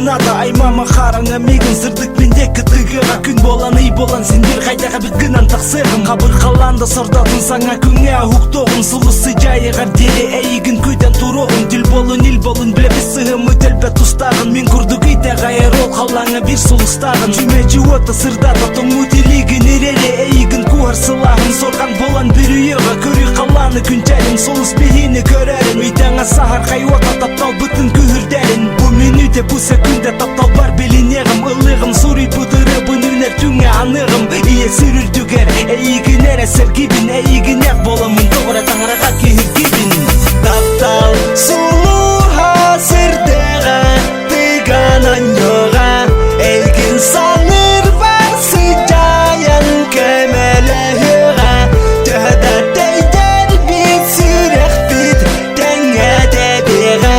сынады аймама хараңа мегін сырдык мендекі тыгыға күн болан ый болан сендер қайдаға бүткінан тақсығым қабыр қаланды сордатын саңа күңе хуқтоғын сұлысы жайығар дере әйігін көйден тұроғын діл болын ил болын білебі сығым өтелбе тұстағын мен күрдік үйдеға ерол қалаңа бір сұлыстағын жүме жуоты сырдата тоң өтелігін ерере әйігін куар сылағын сорған болан бір үйеға көрі қаланы күнчәлін сұлыс бейіні көрәрін үйдеңа сахар қайуата таптал бұтын күхірдәрін бұл минуте бұл секунде таптал бар белінеғым ылығым сұрый бұдыры бұнырнер түңе анығым ие сүрілдігер әйігін әрі сәргибін әйігін әқ боламын тоғыра таңыраға кейір кебін таптал сұлуға сырдыға тыганан йоға әйгін саныр бар сыжаян көмелі хыға төді тәйдер бит сүрек бит тәңе дәбеға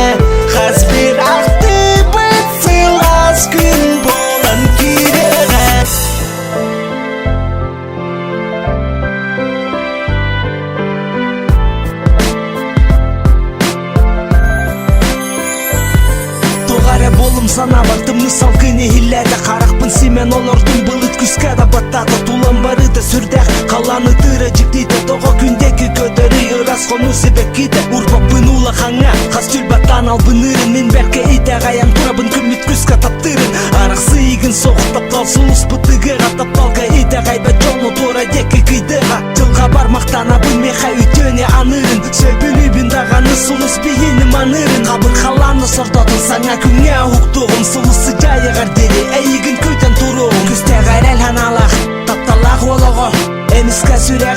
қаз бір ақты бұт сылас күн болан киреға тоғары болым сана бартым мысал күні хилләді қарақпын семен олордың бұлыт күскәді баттады тулан бары да сүрдәқ қаланы тыры жіктейді тоға күндегі көтөрі ырас қону себек кейді урбаппын ула қаңа қас түлбаттан албын ырын мен бәрке иде ғаян турабын күміт күскі таптырын арақсы игін соғып таптал сұлыс бұтығы ғаттапталға иде ғайба жону тура декі күйдіға жылға бармақтан абын меха үйтөне анырын сөбілібін дағаны сұлыс бейіні манырын қабыр қаланы сордатын саңа күңе хуқтоғым сұлысы жайығар дере әйігін көйтен тұруғым күсте ғайрәл ханалақ тапталақ олығы әмісқа сүре